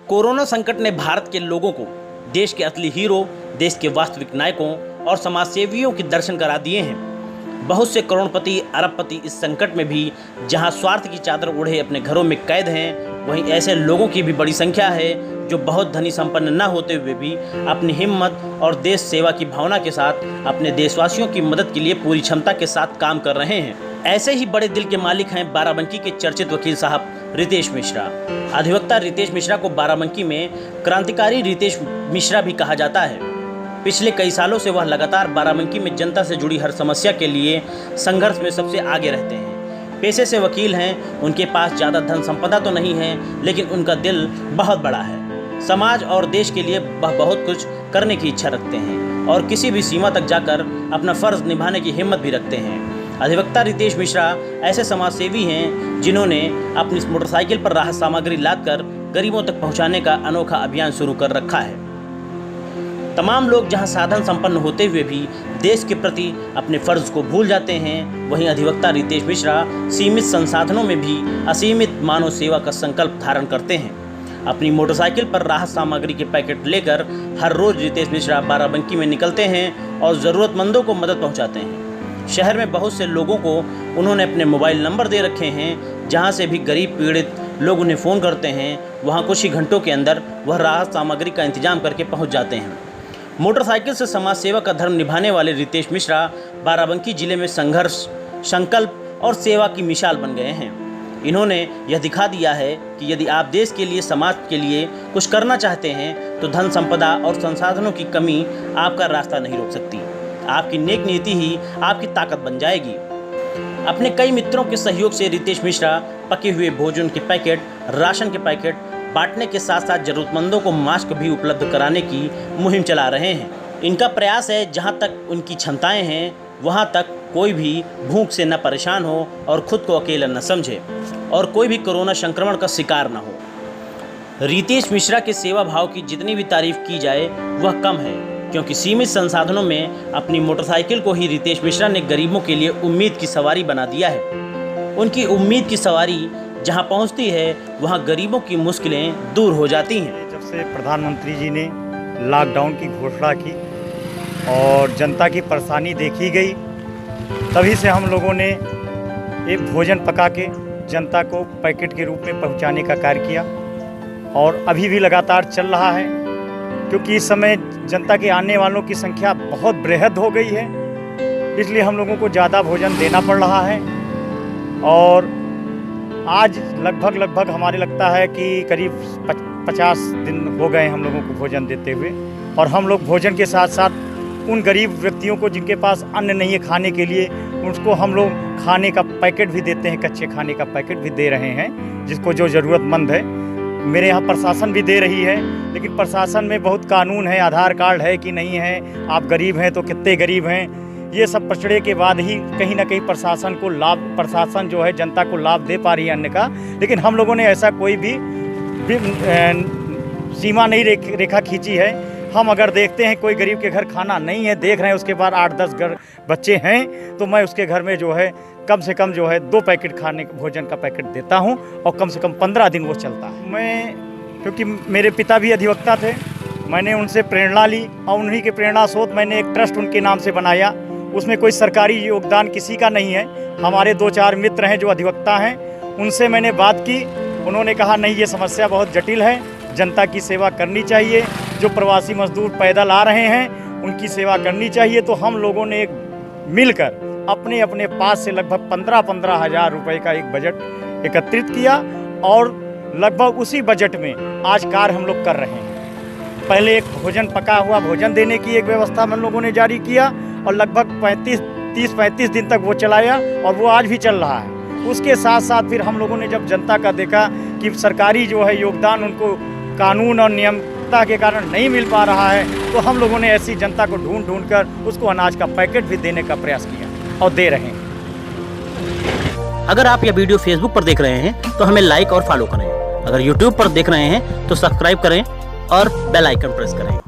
Corona संकट ने भारत के लोगों को देश के असली हीरो, देश के वास्तविक नायकों और समाज सेवियों के दर्शन करा दिए हैं। बहुत से करोड़पति, अरबपति इस संकट में भी जहां स्वार्थ की चादर ओढ़े अपने घरों में कैद हैं, वहीं ऐसे लोगों की भी बड़ी संख्या है जो बहुत धनी संपन्न न होते हुए भी अपनी हिम्मत और देश सेवा की भावना के साथ अपने देशवासियों की मदद के लिए पूरी क्षमता के साथ काम कर रहे हैं। ऐसे ही बड़े दिल के मालिक हैं बाराबंकी के चर्चित वकील साहब रितेश मिश्रा। अधिवक्ता रितेश मिश्रा को बाराबंकी में क्रांतिकारी रितेश मिश्रा भी कहा जाता है। पिछले कई सालों से वह लगातार बाराबंकी में जनता से जुड़ी हर समस्या के लिए संघर्ष में सबसे आगे रहते हैं। पेशे से वकील हैं, उनके पास ज़्यादा धन संपदा तो नहीं है, लेकिन उनका दिल बहुत बड़ा है। समाज और देश के लिए वह बहुत कुछ करने की इच्छा रखते हैं और किसी भी सीमा तक जाकर अपना फ़र्ज निभाने की हिम्मत भी रखते हैं। अधिवक्ता रितेश मिश्रा ऐसे समाज सेवी हैं जिन्होंने अपनी मोटरसाइकिल पर राहत सामग्री लादकर गरीबों तक पहुंचाने का अनोखा अभियान शुरू कर रखा है। तमाम लोग जहां साधन संपन्न होते हुए भी देश के प्रति अपने फर्ज को भूल जाते हैं, वहीं अधिवक्ता रितेश मिश्रा सीमित संसाधनों में भी असीमित मानव सेवा का संकल्प धारण करते हैं। अपनी मोटरसाइकिल पर राहत सामग्री के पैकेट लेकर हर रोज रितेश मिश्रा बाराबंकी में निकलते हैं और ज़रूरतमंदों को मदद पहुंचाते हैं। शहर में बहुत से लोगों को उन्होंने अपने मोबाइल नंबर दे रखे हैं, जहां से भी गरीब पीड़ित लोग उन्हें फ़ोन करते हैं, वहां कुछ ही घंटों के अंदर वह राहत सामग्री का इंतजाम करके पहुंच जाते हैं। मोटरसाइकिल से समाज सेवा का धर्म निभाने वाले रितेश मिश्रा बाराबंकी जिले में संघर्ष, संकल्प और सेवा की मिसाल बन गए हैं। इन्होंने यह दिखा दिया है कि यदि आप देश के लिए, समाज के लिए कुछ करना चाहते हैं तो धन संपदा और संसाधनों की कमी आपका रास्ता नहीं रोक सकती। आपकी नेक नीति ही आपकी ताकत बन जाएगी। अपने कई मित्रों के सहयोग से रितेश मिश्रा पके हुए भोजन के पैकेट, राशन के पैकेट बांटने के साथ साथ ज़रूरतमंदों को मास्क भी उपलब्ध कराने की मुहिम चला रहे हैं। इनका प्रयास है जहां तक उनकी क्षमताएं हैं वहां तक कोई भी भूख से न परेशान हो और खुद को अकेला न समझे और कोई भी कोरोना संक्रमण का शिकार न हो। रितेश मिश्रा के सेवा भाव की जितनी भी तारीफ की जाए वह कम है, क्योंकि सीमित संसाधनों में अपनी मोटरसाइकिल को ही रितेश मिश्रा ने गरीबों के लिए उम्मीद की सवारी बना दिया है। उनकी उम्मीद की सवारी जहां पहुंचती है वहां गरीबों की मुश्किलें दूर हो जाती हैं। जब से प्रधानमंत्री जी ने लॉकडाउन की घोषणा की और जनता की परेशानी देखी गई, तभी से हम लोगों ने एक भोजन पका के जनता को पैकेट के रूप में पहुंचाने का कार्य किया और अभी भी लगातार चल रहा है, क्योंकि इस समय जनता के आने वालों की संख्या बहुत बृहद हो गई है, इसलिए हम लोगों को ज़्यादा भोजन देना पड़ रहा है। और आज लगभग हमारे लगता है कि करीब 50 दिन हो गए हम लोगों को भोजन देते हुए, और हम लोग भोजन के साथ साथ उन गरीब व्यक्तियों को जिनके पास अन्न नहीं है खाने के लिए, उसको हम लोग खाने का पैकेट भी देते हैं, कच्चे खाने का पैकेट भी दे रहे हैं जिसको जो ज़रूरतमंद है। मेरे यहाँ प्रशासन भी दे रही है, लेकिन प्रशासन में बहुत कानून है, आधार कार्ड है कि नहीं है, आप गरीब हैं तो कितने गरीब हैं, ये सब पचड़े के बाद ही कहीं ना कहीं प्रशासन जो है जनता को लाभ दे पा रही है अन्न का। लेकिन हम लोगों ने ऐसा कोई भी सीमा नहीं रेखा खींची है। हम अगर देखते हैं कोई गरीब के घर खाना नहीं है, देख रहे हैं उसके बाद 8-10 बच्चे हैं, तो मैं उसके घर में जो है कम से कम जो है 2 पैकेट भोजन का पैकेट देता हूं और कम से कम 15 दिन वो चलता है। मैं, क्योंकि मेरे पिता भी अधिवक्ता थे, मैंने उनसे प्रेरणा ली और उन्हीं के प्रेरणा स्रोत मैंने एक ट्रस्ट उनके नाम से बनाया। उसमें कोई सरकारी योगदान किसी का नहीं है। हमारे 2-4 मित्र हैं जो अधिवक्ता हैं, उनसे मैंने बात की। उन्होंने कहा नहीं, ये समस्या बहुत जटिल है, जनता की सेवा करनी चाहिए, जो प्रवासी मजदूर पैदल आ रहे हैं उनकी सेवा करनी चाहिए। तो हम लोगों ने मिलकर अपने अपने पास से लगभग 15-15 हज़ार रुपये का एक बजट एकत्रित किया और लगभग उसी बजट में आज कार्य हम लोग कर रहे हैं। पहले एक भोजन, पका हुआ भोजन देने की एक व्यवस्था हम लोगों ने जारी किया और लगभग 30-35 दिन तक वो चलाया और वो आज भी चल रहा है। उसके साथ साथ फिर हम लोगों ने जब जनता का देखा कि सरकारी जो है योगदान उनको कानून और नियमता के कारण नहीं मिल पा रहा है, तो हम लोगों ने ऐसी जनता को ढूंढ कर उसको अनाज का पैकेट भी देने का प्रयास किया और दे रहे हैं। अगर आप यह वीडियो फेसबुक पर देख रहे हैं तो हमें लाइक और फॉलो करें। अगर यूट्यूब पर देख रहे हैं तो सब्सक्राइब करें और बेल आइकन प्रेस करें।